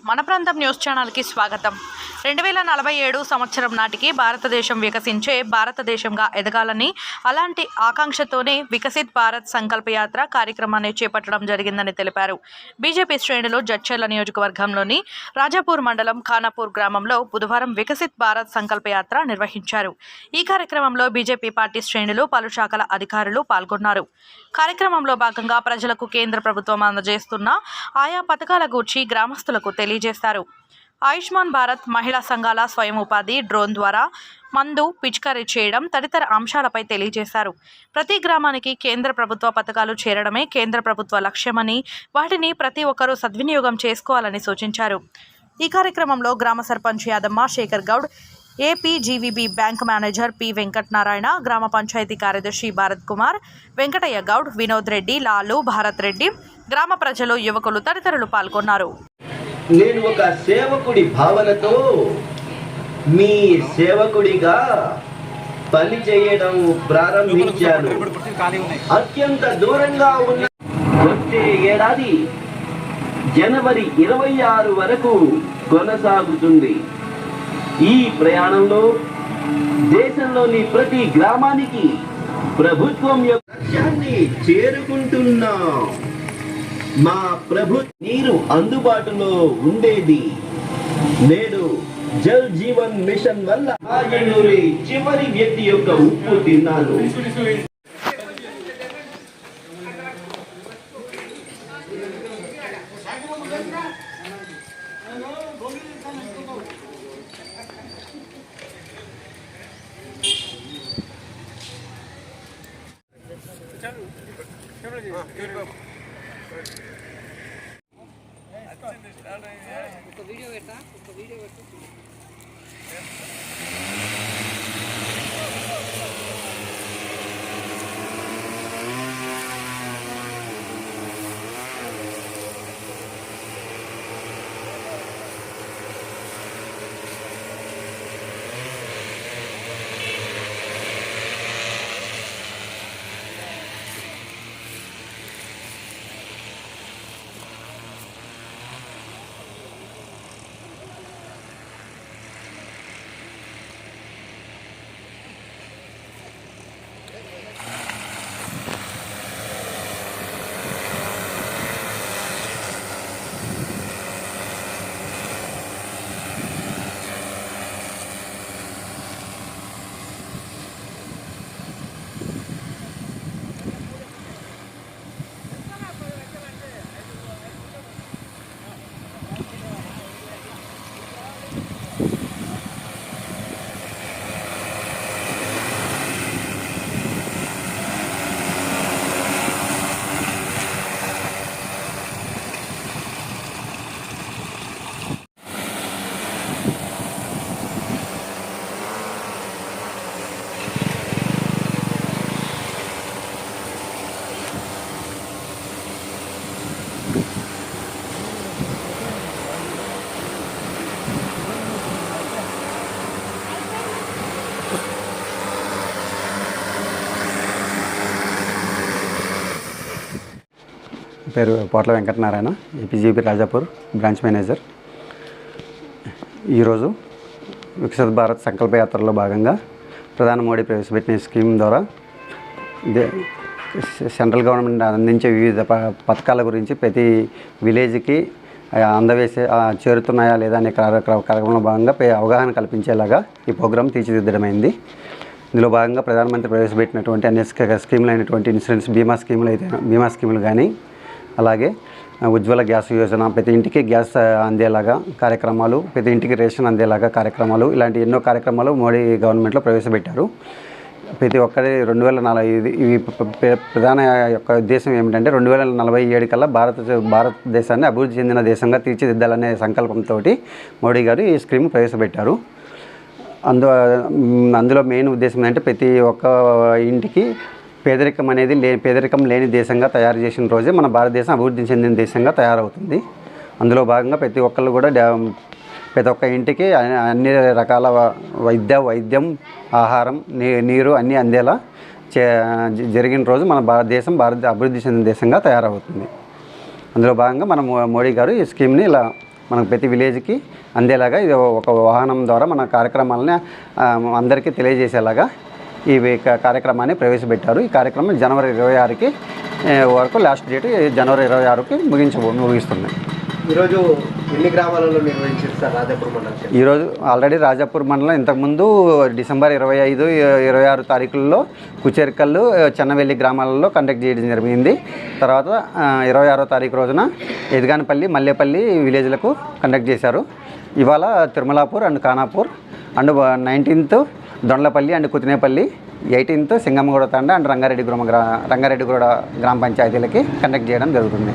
మన ప్రాంతం న్యూస్ ఛానల్కి స్వాగతం. 2047 సంవత్సరం నాటికి భారతదేశం వికసించే భారతదేశంగా ఎదగాలని, అలాంటి ఆకాంక్షతోనే వికసిత్ భారత్ సంకల్ప యాత్ర కార్యక్రమాన్ని చేపట్టడం జరిగిందని తెలిపారు. బీజేపీ శ్రేణులు జడ్చర్ల నియోజకవర్గంలోని రాజాపూర్ మండలం ఖానాపూర్ గ్రామంలో బుధవారం వికసిత్ భారత్ సంకల్ప యాత్ర నిర్వహించారు. ఈ కార్యక్రమంలో బీజేపీ పార్టీ శ్రేణులు, పలు శాఖల అధికారులు పాల్గొన్నారు. కార్యక్రమంలో భాగంగా ప్రజలకు కేంద్ర ప్రభుత్వం అందజేస్తున్న ఆయా పథకాల గూర్చి గ్రామస్తులకు తెలియజేశారు. ఆయుష్మాన్ భారత్, మహిళా సంఘాల స్వయం ఉపాధి, డ్రోన్ ద్వారా మందు పిచికారీ చేయడం తదితర అంశాలపై తెలియజేశారు. ప్రతి గ్రామానికి కేంద్ర ప్రభుత్వ పథకాలు చేరడమే కేంద్ర ప్రభుత్వ లక్ష్యమని, వాటిని ప్రతి ఒక్కరూ సద్వినియోగం చేసుకోవాలని సూచించారు. ఈ కార్యక్రమంలో గ్రామ sarpanch Yadamma, Shekhar Goud, APGVB bank manager P Venkatanarayana, గ్రామ పంచాయతీ కార్యదర్శి భారత్ కుమార్, వెంకటయ్య గౌడ్, వినోద్ రెడ్డి, లాలు, భారత్ రెడ్డి, గ్రామ ప్రజలు, యువకులు తదితరులు పాల్గొన్నారు. నేను ఒక సేవకుడి భావనతో మీ సేవకుడిగా పని చేయడం ప్రారంభించాను. అత్యంత దూరంగా ఉన్న వచ్చే ఏడాది జనవరి 26 వరకు కొనసాగుతుంది. ఈ ప్రయాణంలో దేశంలోని ప్రతి గ్రామానికి ప్రభుత్వం యొక్క లక్ష్యాన్ని చేరుకుంటున్నాం. మా నీరు అందుబాటులో ఉండేది. నేడు జల్ జీవన్ మిషన్ వల్ల రాజన్నూరి చివరి వ్యక్తి యొక్క ఉప్పు తిన్నాను. వీడియో పెట్టా పేరు Potla Venkatanarayana, APGB Rajapur branch manager. ఈరోజు వికసిత్ భారత్ సంకల్ప యాత్రలో భాగంగా ప్రధాని మోడీ ప్రవేశపెట్టిన స్కీమ్ ద్వారా సెంట్రల్ గవర్నమెంట్ అందించే వివిధ పథకాల గురించి ప్రతి విలేజ్కి అందవేసే చేరుతున్నాయా లేదా అనే కార్యక్రమంలో భాగంగా అవగాహన కల్పించేలాగా ఈ ప్రోగ్రాం తీర్చిదిద్దడమైంది. ఇందులో భాగంగా ప్రధానమంత్రి ప్రవేశపెట్టినటువంటి అన్ని స్కీములు అయినటువంటి ఇన్సూరెన్స్ బీమా స్కీములు కానీ, అలాగే ఉజ్వల గ్యాస్ యోజన, ప్రతి ఇంటికి గ్యాస్ అందేలాగా కార్యక్రమాలు, ప్రతి ఇంటికి రేషన్ అందేలాగా కార్యక్రమాలు, ఇలాంటి ఎన్నో కార్యక్రమాలు మోడీ గవర్నమెంట్లో ప్రవేశపెట్టారు. ప్రతి ఒక్కరి 2040 ఇవి ప్రధాన యొక్క ఉద్దేశం ఏమిటంటే 2047 కల్లా భారతదేశాన్ని అభివృద్ధి చెందిన దేశంగా తీర్చిదిద్దాలనే సంకల్పంతో మోడీ గారు ఈ స్కీమ్ ప్రవేశపెట్టారు. అందులో మెయిన్ ఉద్దేశం ఏంటంటే ప్రతి ఒక్క ఇంటికి పేదరికం లేని దేశంగా తయారు చేసిన రోజే మన భారతదేశం అభివృద్ధి చెందిన దేశంగా తయారవుతుంది. అందులో భాగంగా ప్రతి ఒక్కళ్ళు కూడా ప్రతి ఒక్క ఇంటికి అన్ని రకాల వైద్యం, ఆహారం, నీరు అన్నీ అందేలా జరిగిన రోజు మన భారత అభివృద్ధి చెందిన దేశంగా తయారవుతుంది. అందులో భాగంగా మన మోడీ గారు ఈ స్కీమ్ని ఇలా మనకు ప్రతి విలేజ్కి అందేలాగా ఇది ఒక వాహనం ద్వారా మన కార్యక్రమాలని అందరికీ తెలియజేసేలాగా ఈ కార్యక్రమాన్ని ప్రవేశపెట్టారు. ఈ కార్యక్రమం జనవరి 26కి వరకు, లాస్ట్ డేట్ జనవరి 26కి ముగిస్తుంది. ఈరోజు ఎన్ని గ్రామాలలో నిర్వహించారు సార్ రాజాపూర్ మండలం? ఈరోజు ఆల్రెడీ రాజాపూర్ మండలం ఇంతకుముందు డిసెంబర్ 25, 26 తారీఖుల్లో కుచేర్కల్లు, చెన్నవెల్లి గ్రామాలలో కండక్ట్ చేయడం జరిగింది. తర్వాత 26వ తారీఖు రోజున ఎదగానపల్లి, మల్లేపల్లి విలేజ్లకు కండక్ట్ చేశారు. ఇవాళ Tirumalapur and Khanapur and 19th Dondlapalli and Kuthinepalli, 18th Singammaguda Thanda and Rangareddyguda గ్రామ పంచాయతీలకి కండక్ట్ చేయడం జరుగుతుంది.